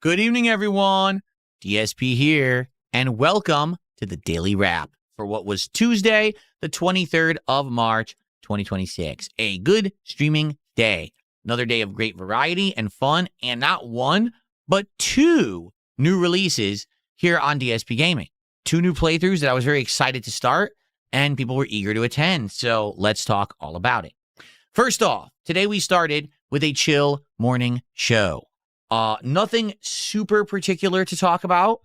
Good evening, everyone. DSP here, and welcome to the Daily Wrap for what was Tuesday, the 23rd of March, 2026. A good streaming day. Another day of great variety and fun, and not one, but two new releases here on DSP Gaming. Two new playthroughs that I was very excited to start, and people were eager to attend. So let's talk all about it. First off, today we started with a chill morning show. Nothing super particular to talk about,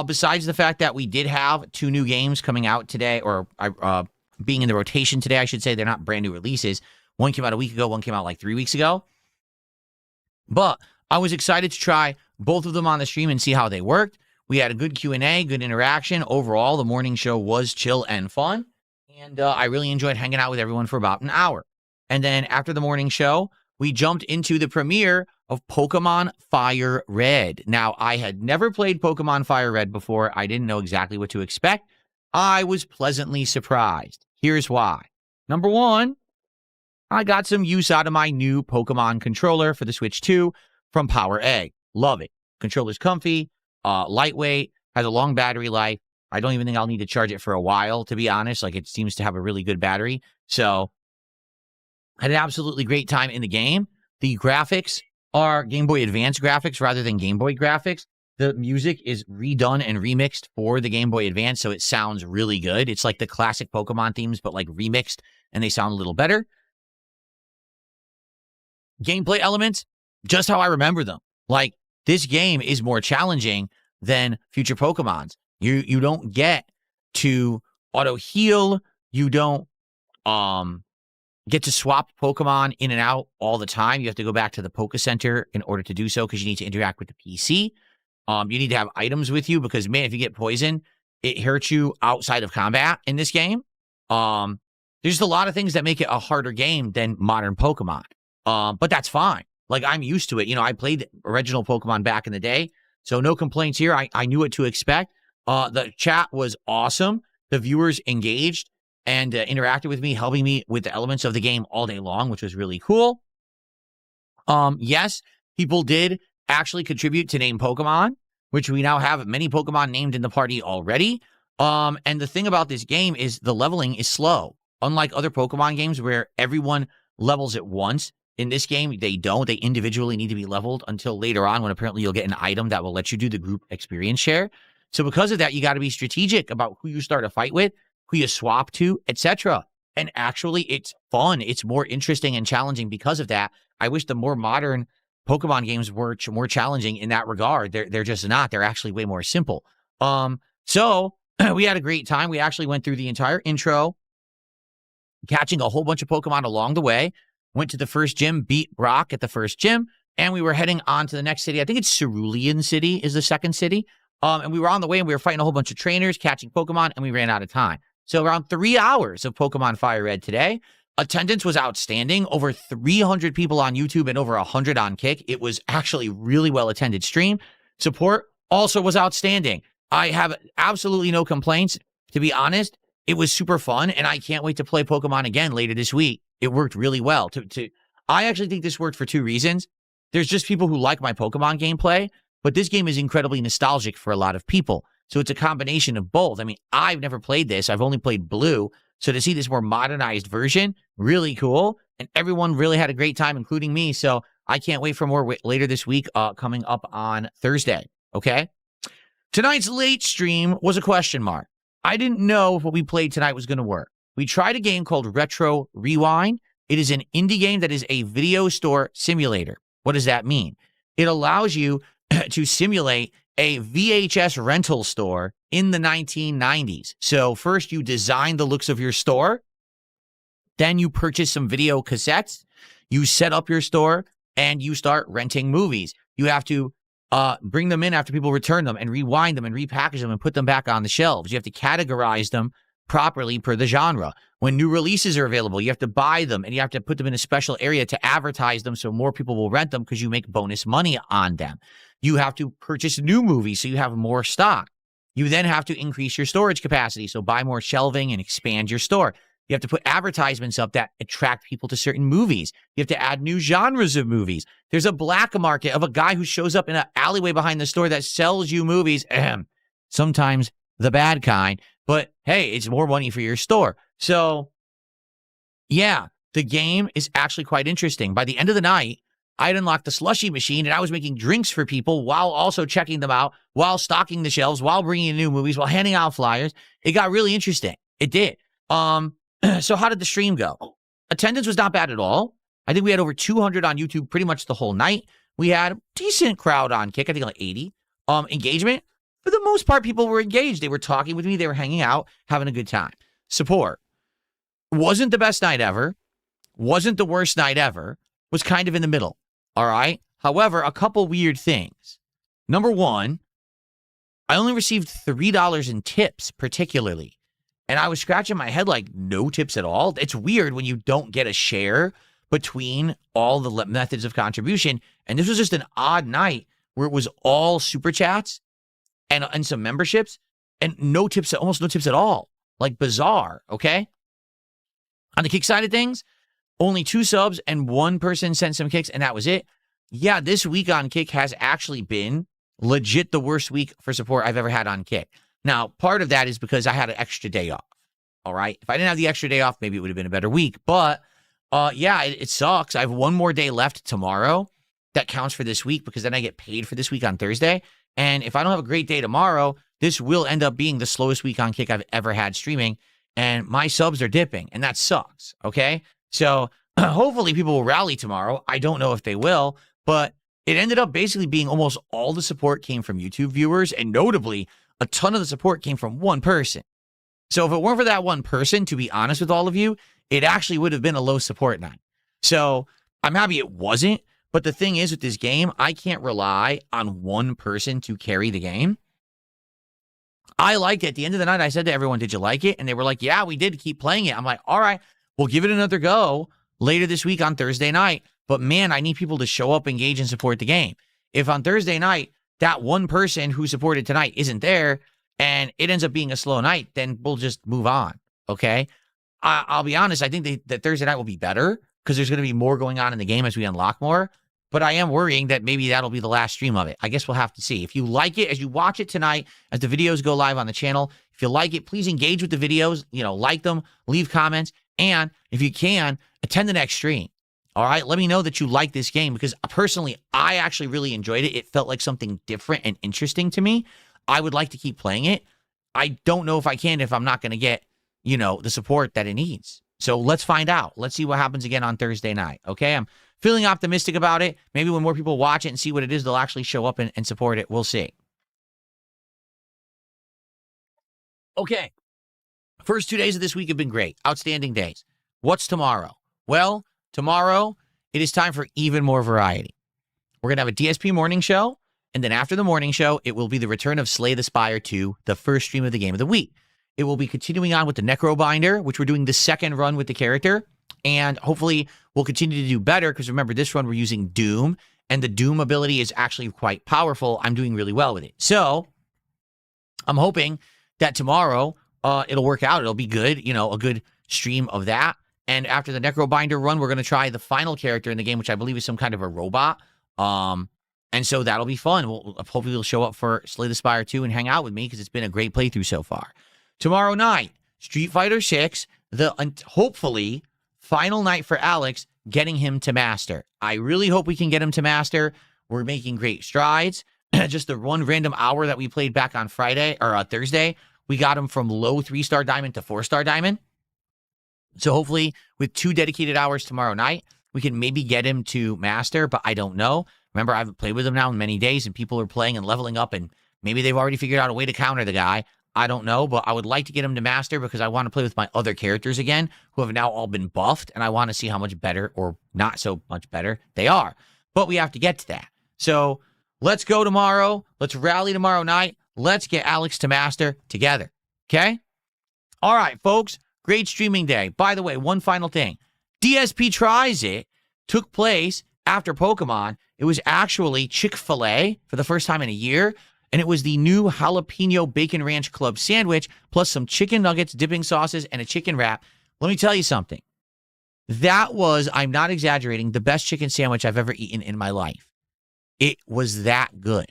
besides the fact that we did have two new games coming out today, or being in the rotation today, I should say. They're not brand new releases. One came out a week ago, one came out like 3 weeks ago. But I was excited to try both of them on the stream and see how they worked. We had a good Q&A, good interaction. Overall, the morning show was chill and fun, and I really enjoyed hanging out with everyone for about an hour. And then after the morning show, we jumped into the premiere of Pokemon Fire Red. Now, I had never played Pokemon Fire Red before. I didn't know exactly what to expect. I was pleasantly surprised. Here's why. Number one, I got some use out of my new Pokemon controller for the Switch 2 from PowerA. Love it. Controller's comfy, lightweight, has a long battery life. I don't even think I'll need to charge it for a while, to be honest. Like, it seems to have a really good battery. So, I had an absolutely great time in the game. The graphics are Game Boy Advance graphics rather than Game Boy graphics. The music is redone and remixed for the Game Boy Advance, so it sounds really good. It's like the classic Pokemon themes, but like remixed, and they sound a little better. Gameplay elements, just how I remember them. Like, this game is more challenging than future Pokemons. You don't get to auto heal. You don't get to swap Pokemon in and out all the time. You have to go back to the Poke Center in order to do so because you need to interact with the PC. You need to have items with you because, man, if you get poisoned, it hurts you outside of combat in this game. There's just a lot of things that make it a harder game than modern Pokemon. But that's fine. Like, I'm used to it. You know, I played original Pokemon back in the day, so no complaints here. I knew what to expect. The chat was awesome. The viewers engaged and interacted with me, helping me with the elements of the game all day long, which was really cool. Yes, people did actually contribute to name Pokemon, which we now have many Pokemon named in the party already. And the thing about this game is the leveling is slow. Unlike other Pokemon games where everyone levels at once, in this game, they don't. They individually need to be leveled until later on when apparently you'll get an item that will let you do the group experience share. So because of that, you got to be strategic about who you start a fight with, who you swap to, etc. And actually, it's fun. It's more interesting and challenging because of that. I wish the more modern Pokemon games were more challenging in that regard. They're just not. They're actually way more simple. So we had a great time. We actually went through the entire intro, catching a whole bunch of Pokemon along the way. Went to the first gym, beat Brock at the first gym, and we were heading on to the next city. I think it's Cerulean City is the second city. And we were on the way, and we were fighting a whole bunch of trainers, catching Pokemon, and we ran out of time. So around 3 hours of Pokemon Fire Red today. Attendance was outstanding. Over 300 people on YouTube and over 100 on Kick. It was actually really well-attended stream. Support also was outstanding. I have absolutely no complaints. To be honest, it was super fun, and I can't wait to play Pokemon again later this week. It worked really well. I actually think this worked for two reasons. There's just people who like my Pokemon gameplay, but this game is incredibly nostalgic for a lot of people. So it's a combination of both. I mean, I've never played this. I've only played Blue. So to see this more modernized version, really cool. And everyone really had a great time, including me. So I can't wait for more later this week coming up on Thursday. Okay? Tonight's late stream was a question mark. I didn't know if what we played tonight was going to work. We tried a game called Retro Rewind. It is an indie game that is a video store simulator. What does that mean? It allows you to simulate a VHS rental store in the 1990s. So first you design the looks of your store. Then you purchase some video cassettes. You set up your store and you start renting movies. You have to bring them in after people return them and rewind them and repackage them and put them back on the shelves. You have to categorize them properly per the genre. When new releases are available, you have to buy them and you have to put them in a special area to advertise them so more people will rent them because you make bonus money on them. You have to purchase new movies so you have more stock. You then have to increase your storage capacity, so buy more shelving and expand your store. You have to put advertisements up that attract people to certain movies. You have to add new genres of movies. There's a black market of a guy who shows up in an alleyway behind the store that sells you movies. Sometimes the bad kind, but hey, it's more money for your store. So yeah, the game is actually quite interesting. By the end of the night, I had unlocked the slushie machine and I was making drinks for people while also checking them out, while stocking the shelves, while bringing in new movies, while handing out flyers. It got really interesting. It did. So how did the stream go? Attendance was not bad at all. I think we had over 200 on YouTube pretty much the whole night. We had a decent crowd on Kick, I think like 80. Engagement, for the most part, people were engaged. They were talking with me. They were hanging out, having a good time. Support. Wasn't the best night ever. Wasn't the worst night ever. Was kind of in the middle. All right. However, a couple weird things. Number one, I only received $3 in tips, particularly. And I was scratching my head like, no tips at all. It's weird when you don't get a share between all the methods of contribution. And this was just an odd night where it was all super chats and some memberships and no tips, almost no tips at all. Like bizarre. Okay. On the Kick side of things, only 2 subs and 1 person sent some kicks, and that was it. Yeah, this week on Kick has actually been legit the worst week for support I've ever had on Kick. Now, part of that is because I had an extra day off, all right? If I didn't have the extra day off, maybe it would have been a better week. But, yeah, it sucks. I have 1 more day left tomorrow that counts for this week because then I get paid for this week on Thursday. And if I don't have a great day tomorrow, this will end up being the slowest week on Kick I've ever had streaming. And my subs are dipping, and that sucks, okay? So hopefully people will rally tomorrow. I don't know if they will, but it ended up basically being almost all the support came from YouTube viewers, and notably, a ton of the support came from 1 person. So if it weren't for that 1 person, to be honest with all of you, it actually would have been a low support night. So I'm happy it wasn't, but the thing is with this game, I can't rely on 1 person to carry the game. I liked it. At the end of the night, I said to everyone, did you like it? And they were like, yeah, we did. Keep playing it. I'm like, all right, we'll give it another go later this week on Thursday night. But man, I need people to show up, engage, and support the game. If on Thursday night, that 1 person who supported tonight isn't there and it ends up being a slow night, then we'll just move on, okay? I'll be honest, I think that Thursday night will be better because there's going to be more going on in the game as we unlock more. But I am worrying that maybe that'll be the last stream of it. I guess we'll have to see. If you like it, as you watch it tonight, as the videos go live on the channel, if you like it, please engage with the videos, like them, leave comments, and if you can, attend the next stream. All right, let me know that you like this game because personally, I actually really enjoyed it. It felt like something different and interesting to me. I would like to keep playing it. I don't know if I can if I'm not going to get, the support that it needs. So let's find out. Let's see what happens again on Thursday night, okay? I'm feeling optimistic about it. Maybe when more people watch it and see what it is, they'll actually show up and support it. We'll see. Okay. First 2 days of this week have been great. Outstanding days. What's tomorrow? Well, tomorrow, it is time for even more variety. We're going to have a DSP morning show, and then after the morning show, it will be the return of Slay the Spire 2, the first stream of the game of the week. It will be continuing on with the Necrobinder, which we're doing the second run with the character, and hopefully we'll continue to do better, because remember, this run we're using Doom, and the Doom ability is actually quite powerful. I'm doing really well with it. So I'm hoping that tomorrow it'll work out. It'll be good, a good stream of that. And after the Necrobinder run, we're going to try the final character in the game, which I believe is some kind of a robot. And so that'll be fun. Hopefully we'll show up for Slay the Spire 2 and hang out with me because it's been a great playthrough so far. Tomorrow night, Street Fighter 6, hopefully final night for Alex, getting him to Master. I really hope we can get him to Master. We're making great strides. Just the one random hour that we played back on Friday or Thursday, we got him from low 3-star diamond to 4-star diamond. So hopefully with 2 dedicated hours tomorrow night, we can maybe get him to Master, but I don't know. Remember, I haven't played with him now in many days, and people are playing and leveling up, and maybe they've already figured out a way to counter the guy. I don't know, but I would like to get him to Master because I want to play with my other characters again, who have now all been buffed, and I want to see how much better or not so much better they are. But we have to get to that. So let's go tomorrow. Let's rally tomorrow night. Let's get Alex to Master together. Okay? All right, folks. Great streaming day. By the way, one final thing. DSP Tries It took place after Pokemon. It was actually Chick-fil-A for the first time in a year, and it was the new jalapeno bacon ranch club sandwich, plus some chicken nuggets, dipping sauces, and a chicken wrap. Let me tell you something. That was, I'm not exaggerating, the best chicken sandwich I've ever eaten in my life. It was that good.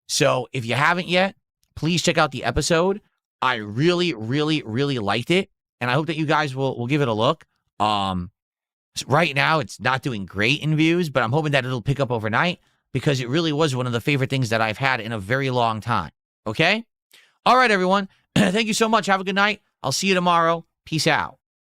So if you haven't yet, please check out the episode. I really, really, really liked it. And I hope that you guys will give it a look. Right now, it's not doing great in views, but I'm hoping that it'll pick up overnight because it really was one of the favorite things that I've had in a very long time. Okay? All right, everyone. Thank you so much. Have a good night. I'll see you tomorrow. Peace out.